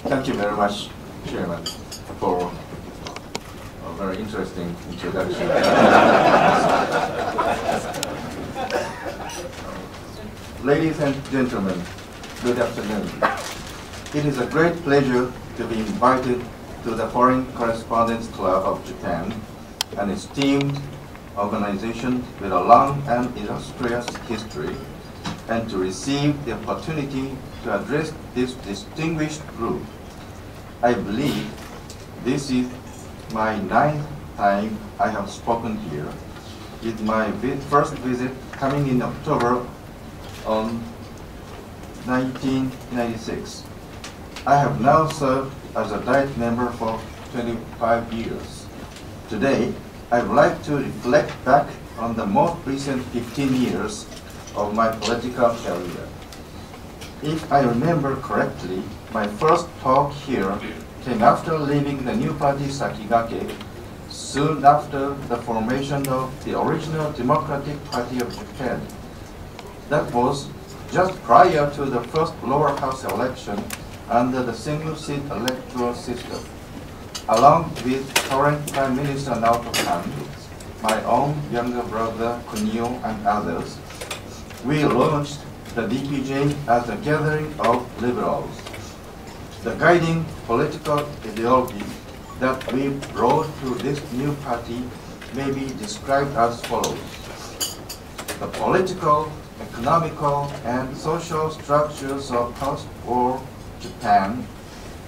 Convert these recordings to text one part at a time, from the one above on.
Thank you very much, Chairman, for a very interesting introduction. Ladies and gentlemen, good afternoon. It is a great pleasure to be invited to the Foreign Correspondents Club of Japan, an esteemed organization with a long and illustrious history, and to receive the opportunity to address this distinguished group. I believe this is my 9th time I have spoken here, with my first visit coming in October on 1996. I have now served as a Diet member for 25 years. Today, I would like to reflect back on the most recent 15 years of my political career. If I remember correctly, my first talk here came after leaving the new party Sakigake, soon after the formation of the original Democratic Party of Japan. That was just prior to the first lower house election under the single-seat electoral system. Along with current Prime Minister Naoto Kan, my own younger brother Kunio and others, we launched the DPJ as a gathering of liberals. The guiding political ideology that we brought to this new party may be described as follows. The political, economical, and social structures of post-war Japan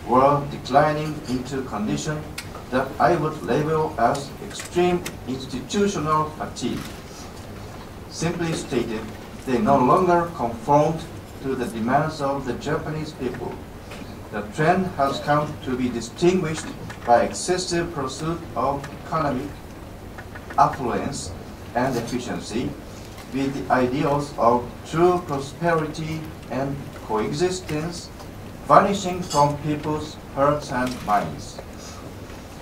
were declining into conditions that I would label as extreme institutional fatigue. Simply stated, they no longer conformed to the demands of the Japanese people. The trend has come to be distinguished by excessive pursuit of economic affluence and efficiency, with the ideals of true prosperity and coexistence vanishing from people's hearts and minds.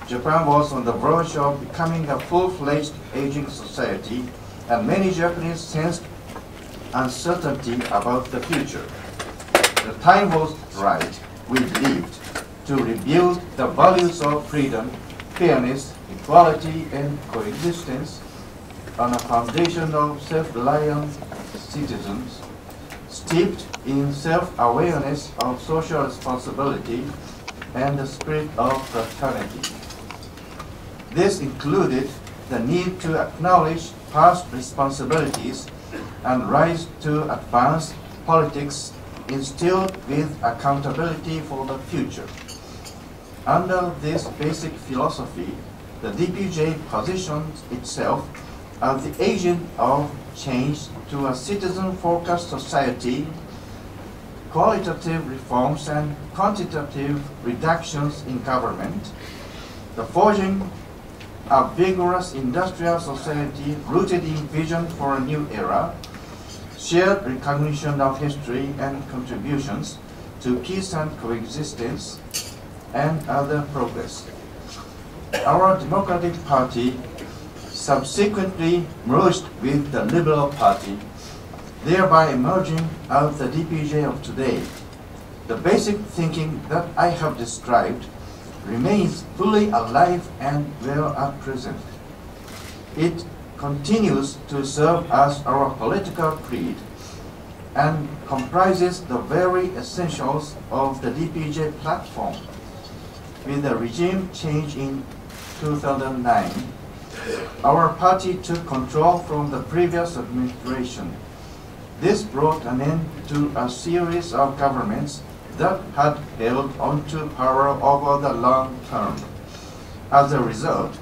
Japan was on the verge of becoming a full-fledged aging society, and many Japanese sensed uncertainty about the future. The time was right, we believed, to rebuild the values of freedom, fairness, equality, and coexistence on a foundation of self-reliant citizens, steeped in self-awareness of social responsibility and the spirit of fraternity. This included the need to acknowledge past responsibilities and rise to advance politics instilled with accountability for the future. Under this basic philosophy, the DPJ positions itself as the agent of change to a citizen-focused society, qualitative reforms and quantitative reductions in government, the forging a vigorous industrial society rooted in vision for a new era, shared recognition of history and contributions to peace and coexistence, and other progress. Our Democratic Party subsequently merged with the Liberal Party, thereby emerging as the DPJ of today. The basic thinking that I have described remains fully alive and well at present. It continues to serve as our political creed and comprises the very essentials of the DPJ platform. With the regime change in 2009, our party took control from the previous administration. This brought an end to a series of governments that had held onto power over the long term. As a result,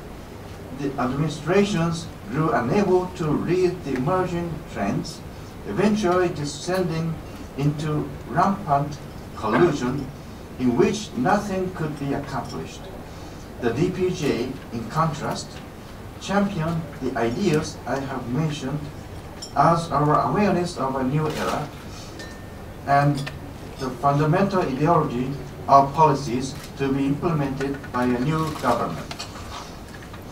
the administrations grew unable to read the emerging trends, eventually descending into rampant collusion in which nothing could be accomplished. The DPJ, in contrast, championed the ideas I have mentioned as our awareness of a new era and the fundamental ideology of policies to be implemented by a new government.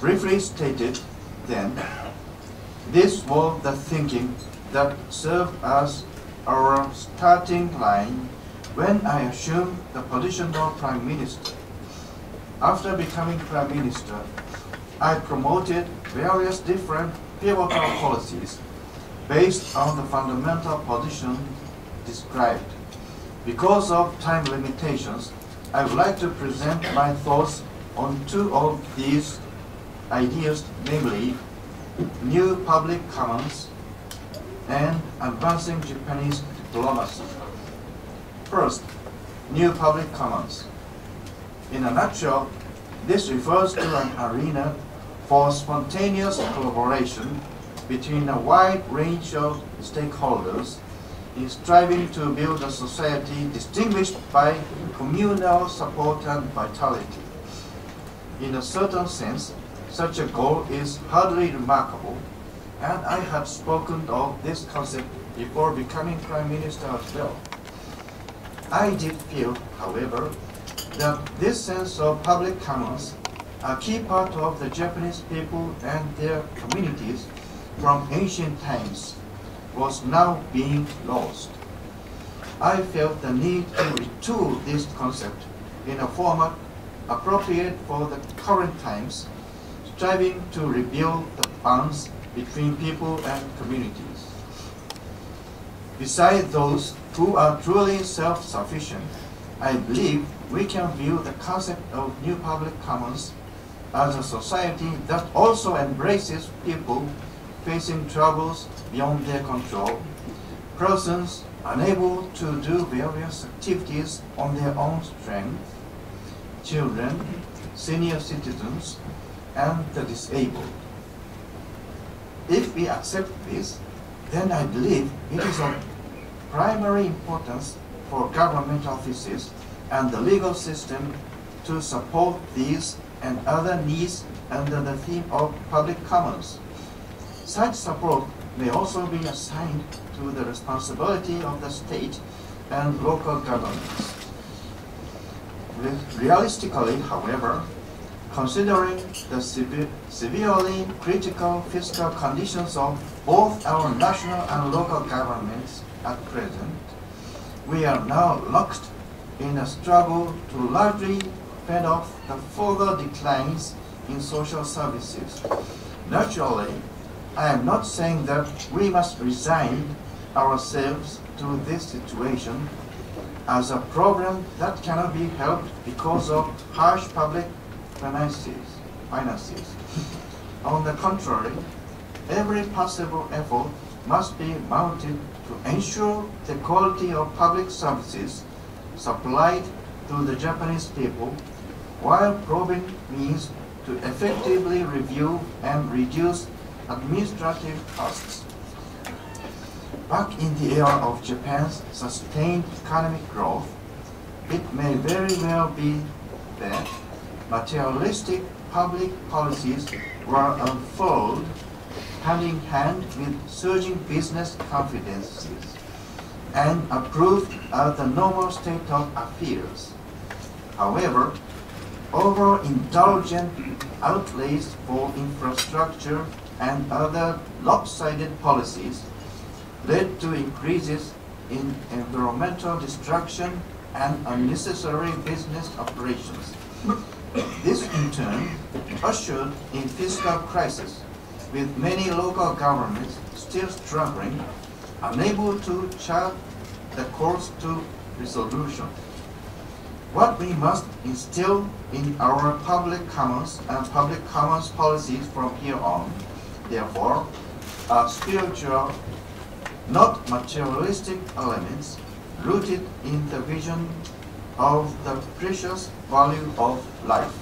Briefly stated, then, this was the thinking that served as our starting line when I assumed the position of Prime Minister. After becoming Prime Minister, I promoted various different pivotal policies based on the fundamental position described. Because of time limitations, I would like to present my thoughts on two of these ideas, namely new public commons and advancing Japanese diplomacy. First, new public commons. In a nutshell, this refers to an arena for spontaneous collaboration between a wide range of stakeholders in striving to build a society distinguished by communal support and vitality. In a certain sense, such a goal is hardly remarkable, and I had spoken of this concept before becoming Prime Minister as well. I did feel, however, that this sense of public commons, a key part of the Japanese people and their communities from ancient times, was now being lost. I felt the need to retool this concept in a format appropriate for the current times, striving to rebuild the bonds between people and communities. Besides those who are truly self-sufficient, I believe we can view the concept of new public commons as a society that also embraces people facing troubles beyond their control, persons unable to do various activities on their own strength, children, senior citizens, and the disabled. If we accept this, then I believe it is of primary importance for government offices and the legal system to support these and other needs under the theme of public commons. Such support may also be assigned to the responsibility of the state and local governments. Realistically, however, considering the severely critical fiscal conditions of both our national and local governments at present, we are now locked in a struggle to largely fend off the further declines in social services. Naturally, I am not saying that we must resign ourselves to this situation as a problem that cannot be helped because of harsh public finances. On the contrary, every possible effort must be mounted to ensure the quality of public services supplied to the Japanese people, while probing means to effectively review and reduce administrative costs. Back in the era of Japan's sustained economic growth, it may very well be that materialistic public policies were unfurled hand in hand with surging business confidences and approved as the normal state of affairs. However, overindulgent outlays for infrastructure and other lopsided policies led to increases in environmental destruction and unnecessary business operations. This in turn ushered in fiscal crisis, with many local governments still struggling, unable to chart the course to resolution. What we must instill in our public commons and public commons policies from here on, therefore, are spiritual, not materialistic elements rooted in the vision of the precious value of life.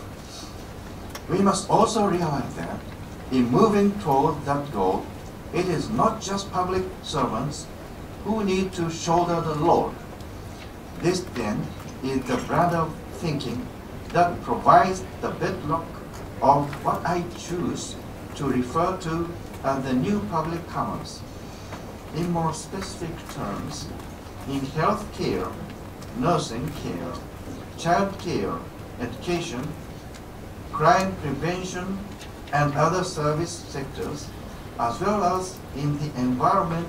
We must also realize that in moving toward that goal, it is not just public servants who need to shoulder the load. This then is the brand of thinking that provides the bedrock of what I choose to refer to as the new public commons. In more specific terms, in health care, nursing care, child care, education, crime prevention, and other service sectors, as well as in the environment,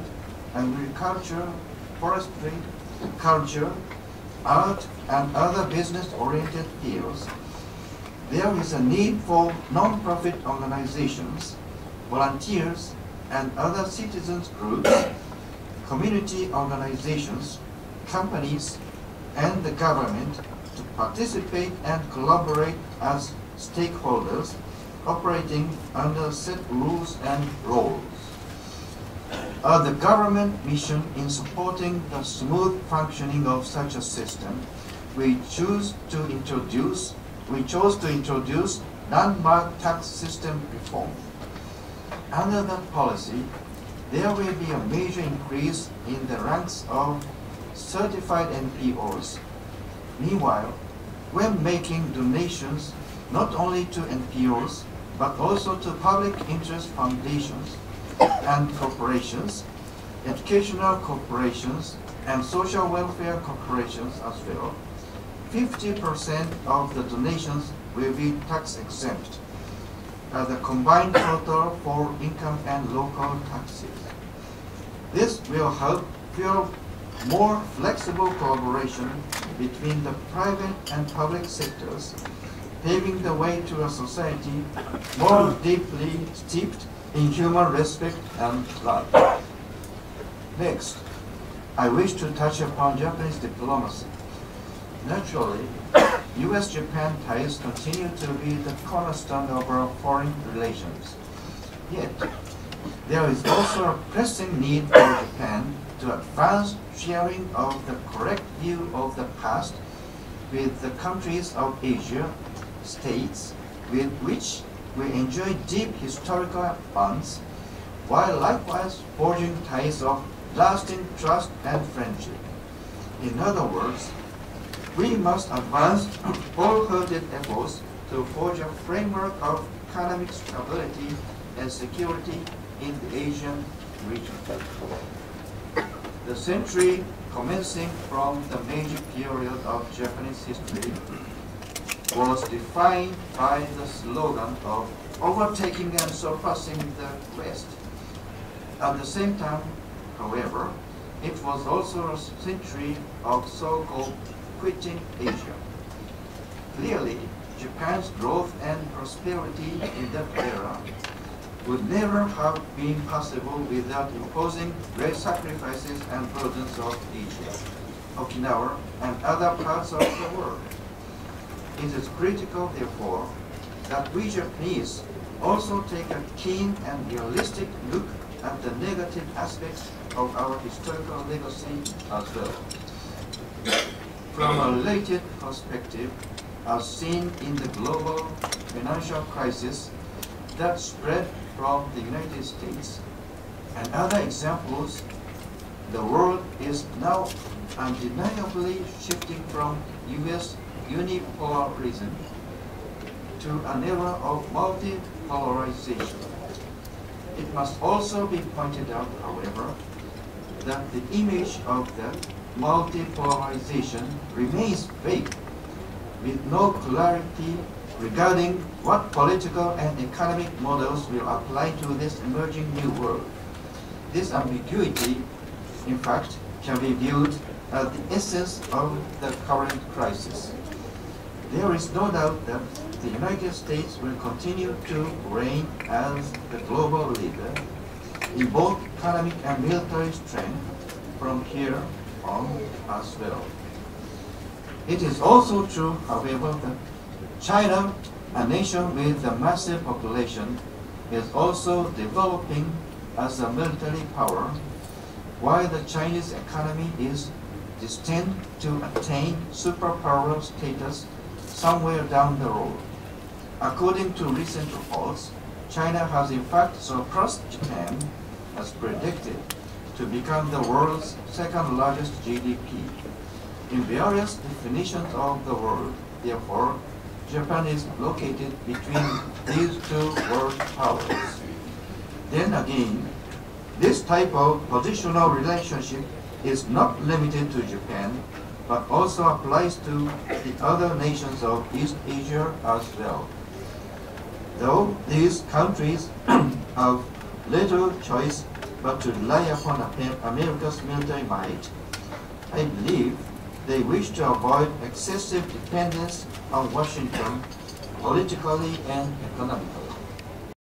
agriculture, forestry, culture, art, and other business-oriented fields, there is a need for non-profit organizations, volunteers, and other citizens groups, community organizations, companies, and the government to participate and collaborate as stakeholders operating under set rules and roles. The government mission in supporting the smooth functioning of such a system, we chose to introduce landmark tax system reform. Under that policy, there will be a major increase in the ranks of certified NPOs. Meanwhile, when making donations not only to NPOs, but also to public interest foundations and corporations, educational corporations, and social welfare corporations as well, 50% of the donations will be tax exempt, the combined total for income and local taxes. This will help fuel more flexible collaboration between the private and public sectors, paving the way to a society more deeply steeped in human respect and love. Next, I wish to touch upon Japanese diplomacy. Naturally, U.S.-Japan ties continue to be the cornerstone of our foreign relations. Yet, there is also a pressing need for Japan to advance sharing of the correct view of the past with the countries of Asia, states with which we enjoy deep historical bonds, while likewise forging ties of lasting trust and friendship. In other words, we must advance wholehearted efforts to forge a framework of economic stability and security in the Asian region. The century commencing from the Meiji period of Japanese history was defined by the slogan of overtaking and surpassing the West. At the same time, however, it was also a century of so-called quitting Asia. Clearly, Japan's growth and prosperity in that era would never have been possible without imposing great sacrifices and burdens of Asia, Okinawa, and other parts of the world. It is critical, therefore, that we Japanese also take a keen and realistic look at the negative aspects of our historical legacy as well. From a related perspective, as seen in the global financial crisis that spread from the United States and other examples, the world is now undeniably shifting from U.S. unipolarism to an era of multipolarization. It must also be pointed out, however, that the image of the multipolarization remains vague, with no clarity regarding what political and economic models will apply to this emerging new world. This ambiguity, in fact, can be viewed as the essence of the current crisis. There is no doubt that the United States will continue to reign as the global leader in both economic and military strength from here on as well. It is also true, however, that China, a nation with a massive population, is also developing as a military power, while the Chinese economy is destined to attain superpower status somewhere down the road. According to recent reports, China has in fact surpassed Japan as predicted to become the world's second largest GDP. In various definitions of the world, therefore, Japan is located between these two world powers. Then again, this type of positional relationship is not limited to Japan, but also applies to the other nations of East Asia as well. Though these countries have little choice but to rely upon America's military might, I believe they wish to avoid excessive dependence on Washington politically and economically.